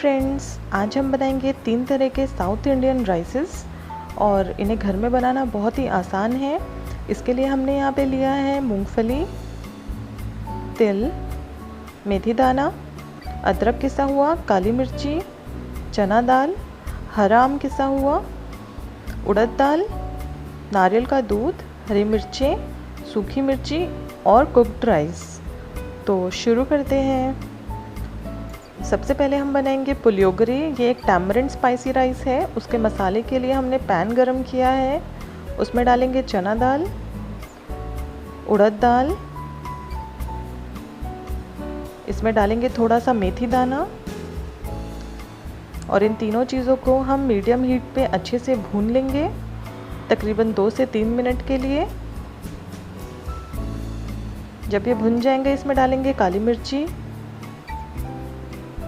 Friends, आज हम बनाएंगे 3 तरह के साउथ इंडियन राइसेस और इन्हें घर में बनाना बहुत ही आसान है। इसके लिए हमने यहाँ पे लिया है मूंगफली, तिल, मेथी दाना, अदरक किसा हुआ, काली मिर्ची, चना दाल, हरा आम किसा हुआ, उड़द दाल, नारियल का दूध, हरी मिर्चें, सूखी मिर्ची और कुक्ड राइस। तो शुरू करते हैं। सबसे पहले हम बनाएंगे पुलियोगरे। ये एक टैमरिंड स्पाइसी राइस है। उसके मसाले के लिए हमने पैन गरम किया है। उसमें डालेंगे चना दाल, उड़द दाल, इसमें डालेंगे थोड़ा सा मेथी दाना और इन तीनों चीज़ों को हम मीडियम हीट पे अच्छे से भून लेंगे तकरीबन 2 से 3 मिनट के लिए। जब ये भुन जाएंगे इसमें डालेंगे काली मिर्ची,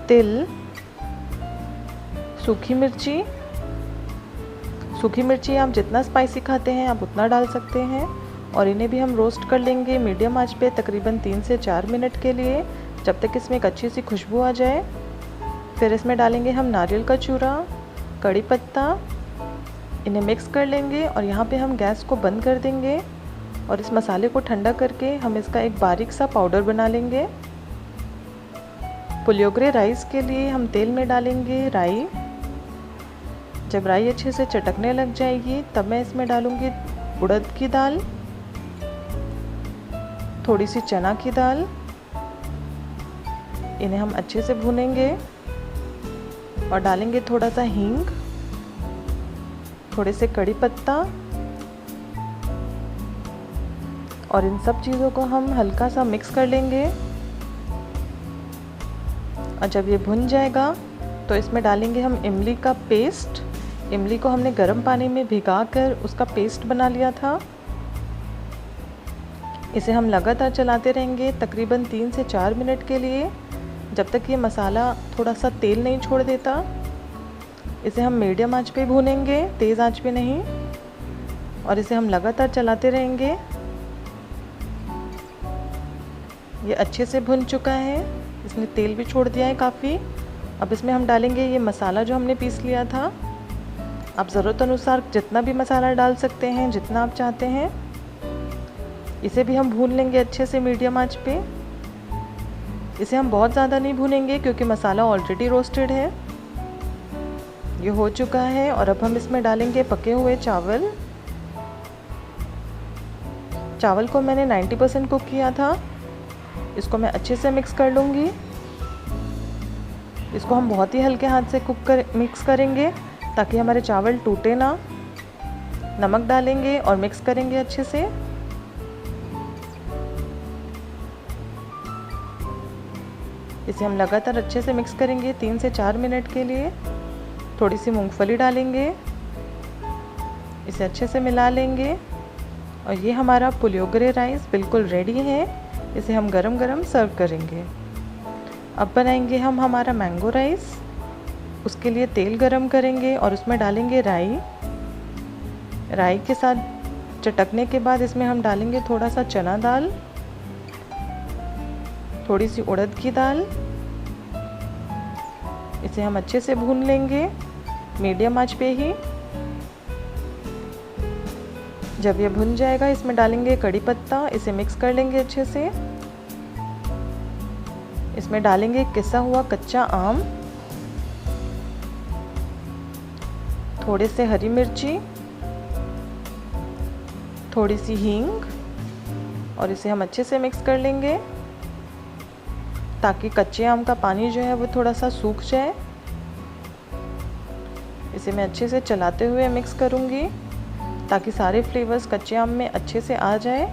तिल, सूखी मिर्ची आप जितना स्पाइसी खाते हैं आप उतना डाल सकते हैं और इन्हें भी हम रोस्ट कर लेंगे मीडियम आंच पे तकरीबन 3 से 4 मिनट के लिए, जब तक इसमें एक अच्छी सी खुशबू आ जाए। फिर इसमें डालेंगे हम नारियल का चूरा, कड़ी पत्ता, इन्हें मिक्स कर लेंगे और यहाँ पे हम गैस को बंद कर देंगे और इस मसाले को ठंडा करके हम इसका एक बारीक सा पाउडर बना लेंगे। पुलियोगरे राइस के लिए हम तेल में डालेंगे राई। जब राई अच्छे से चटकने लग जाएगी तब मैं इसमें डालूंगी उड़द की दाल, थोड़ी सी चना की दाल। इन्हें हम अच्छे से भूनेंगे और डालेंगे थोड़ा सा हींग, थोड़े से कड़ी पत्ता और इन सब चीज़ों को हम हल्का सा मिक्स कर लेंगे। और जब ये भुन जाएगा तो इसमें डालेंगे हम इमली का पेस्ट। इमली को हमने गर्म पानी में भिगाकर उसका पेस्ट बना लिया था। इसे हम लगातार चलाते रहेंगे तकरीबन 3 से 4 मिनट के लिए, जब तक ये मसाला थोड़ा सा तेल नहीं छोड़ देता। इसे हम मीडियम आंच पे भूनेंगे, तेज़ आंच पे नहीं, और इसे हम लगातार चलाते रहेंगे। ये अच्छे से भुन चुका है, इसने तेल भी छोड़ दिया है काफ़ी। अब इसमें हम डालेंगे ये मसाला जो हमने पीस लिया था। आप ज़रूरत अनुसार जितना भी मसाला डाल सकते हैं, जितना आप चाहते हैं। इसे भी हम भून लेंगे अच्छे से मीडियम आंच पे। इसे हम बहुत ज़्यादा नहीं भूनेंगे क्योंकि मसाला ऑलरेडी रोस्टेड है। ये हो चुका है और अब हम इसमें डालेंगे पके हुए चावल। चावल को मैंने 90% कुक किया था। इसको मैं अच्छे से मिक्स कर लूँगी। इसको हम बहुत ही हल्के हाथ से मिक्स करेंगे ताकि हमारे चावल टूटे ना। नमक डालेंगे और मिक्स करेंगे अच्छे से। इसे हम लगातार अच्छे से मिक्स करेंगे 3 से 4 मिनट के लिए। थोड़ी सी मूंगफली डालेंगे, इसे अच्छे से मिला लेंगे और ये हमारा पुलियोगरे राइस बिल्कुल रेडी है। इसे हम गरम गरम सर्व करेंगे। अब बनाएंगे हम हमारा मैंगो राइस। उसके लिए तेल गरम करेंगे और उसमें डालेंगे राई। राई के साथ चटकने के बाद इसमें हम डालेंगे थोड़ा सा चना दाल, थोड़ी सी उड़द की दाल। इसे हम अच्छे से भून लेंगे मीडियम आंच पे ही। जब ये भुन जाएगा इसमें डालेंगे कड़ी पत्ता, इसे मिक्स कर लेंगे अच्छे से। इसमें डालेंगे किसा हुआ कच्चा आम, थोड़े से हरी मिर्ची, थोड़ी सी हींग और इसे हम अच्छे से मिक्स कर लेंगे ताकि कच्चे आम का पानी जो है वो थोड़ा सा सूख जाए। इसे मैं अच्छे से चलाते हुए मिक्स करूँगी ताकि सारे फ्लेवर्स कच्चे आम में अच्छे से आ जाए।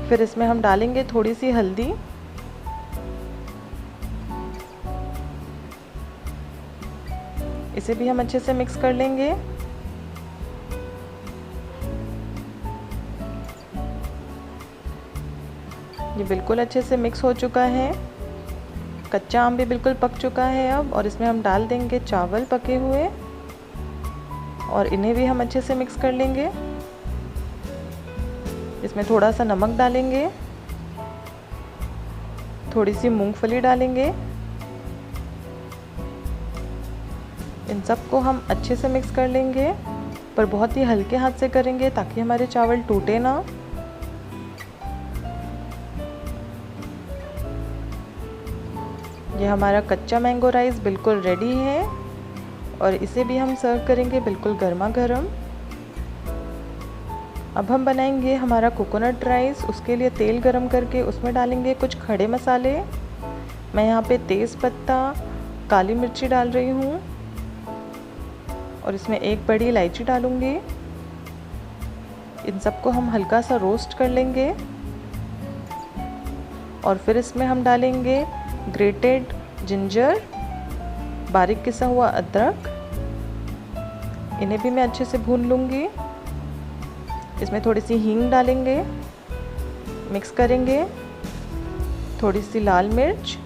फिर इसमें हम डालेंगे थोड़ी सी हल्दी, इसे भी हम अच्छे से मिक्स कर लेंगे। ये बिल्कुल अच्छे से मिक्स हो चुका है। कच्चा आम भी बिल्कुल पक चुका है अब, और इसमें हम डाल देंगे चावल पके हुए और इन्हें भी हम अच्छे से मिक्स कर लेंगे। इसमें थोड़ा सा नमक डालेंगे, थोड़ी सी मूंगफली डालेंगे इन सबको हम अच्छे से मिक्स कर लेंगे, पर बहुत ही हल्के हाथ से करेंगे ताकि हमारे चावल टूटे ना। ये हमारा कच्चा मैंगो राइस बिल्कुल रेडी है और इसे भी हम सर्व करेंगे बिल्कुल गर्मा गर्म। अब हम बनाएंगे हमारा कोकोनट राइस। उसके लिए तेल गरम करके उसमें डालेंगे कुछ खड़े मसाले। मैं यहाँ पे तेज़ पत्ता, काली मिर्ची डाल रही हूँ और इसमें एक बड़ी इलायची डालूँगी। इन सबको हम हल्का सा रोस्ट कर लेंगे और फिर इसमें हम डालेंगे ग्रेटेड जिंजर, बारीक किसा हुआ अदरक। इन्हें भी मैं अच्छे से भून लूँगी। इसमें थोड़ी सी हींग डालेंगे, मिक्स करेंगे। थोड़ी सी लाल मिर्च,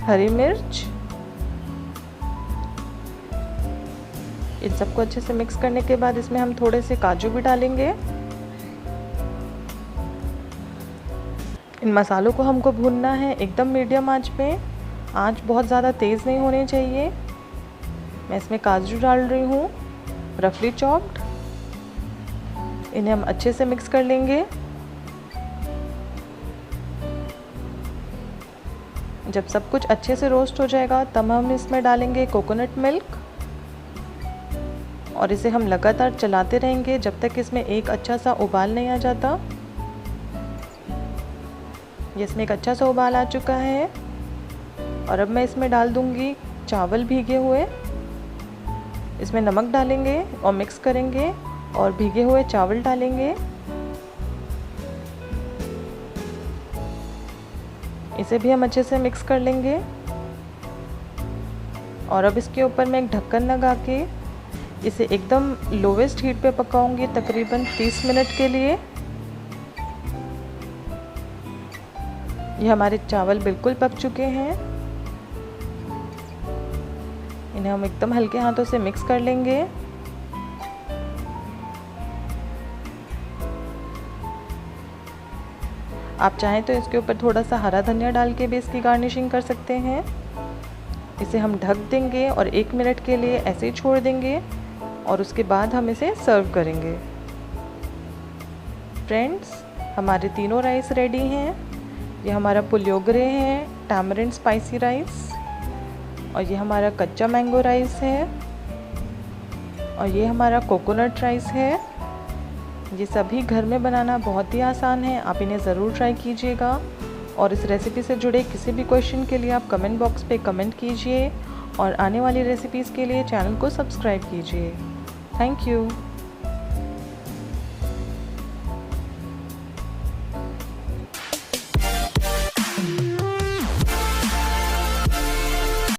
हरी मिर्च। इन सबको अच्छे से मिक्स करने के बाद इसमें हम थोड़े से काजू भी डालेंगे। इन मसालों को हमको भूनना है एकदम मीडियम आंच पे। आंच बहुत ज़्यादा तेज़ नहीं होनी चाहिए। मैं इसमें काजू डाल रही हूँ, रफली चॉप्ड। इन्हें हम अच्छे से मिक्स कर लेंगे। जब सब कुछ अच्छे से रोस्ट हो जाएगा तब हम इसमें डालेंगे कोकोनट मिल्क और इसे हम लगातार चलाते रहेंगे जब तक इसमें एक अच्छा सा उबाल नहीं आ जाता। ये इसमें एक अच्छा सा उबाल आ चुका है और अब मैं इसमें डाल दूंगी चावल भीगे हुए। इसमें नमक डालेंगे और मिक्स करेंगे और भीगे हुए चावल डालेंगे। इसे भी हम अच्छे से मिक्स कर लेंगे और अब इसके ऊपर मैं एक ढक्कन लगा के इसे एकदम लोवेस्ट हीट पे पकाऊंगी तकरीबन 30 मिनट के लिए। ये हमारे चावल बिल्कुल पक चुके हैं। इन्हें हम एकदम हल्के हाथों से मिक्स कर लेंगे। आप चाहें तो इसके ऊपर थोड़ा सा हरा धनिया डाल के भी इसकी गार्निशिंग कर सकते हैं। इसे हम ढक देंगे और 1 मिनट के लिए ऐसे ही छोड़ देंगे और उसके बाद हम इसे सर्व करेंगे। फ्रेंड्स, हमारे तीनों राइस रेडी हैं। ये हमारा पुलियोगरे है, टैमरिंड स्पाइसी राइस, और ये हमारा कच्चा मैंगो राइस है, और ये हमारा कोकोनट राइस है। ये सभी घर में बनाना बहुत ही आसान है। आप इन्हें ज़रूर ट्राई कीजिएगा और इस रेसिपी से जुड़े किसी भी क्वेश्चन के लिए आप कमेंट बॉक्स पे कमेंट कीजिए और आने वाली रेसिपीज़ के लिए चैनल को सब्सक्राइब कीजिए। Thank you.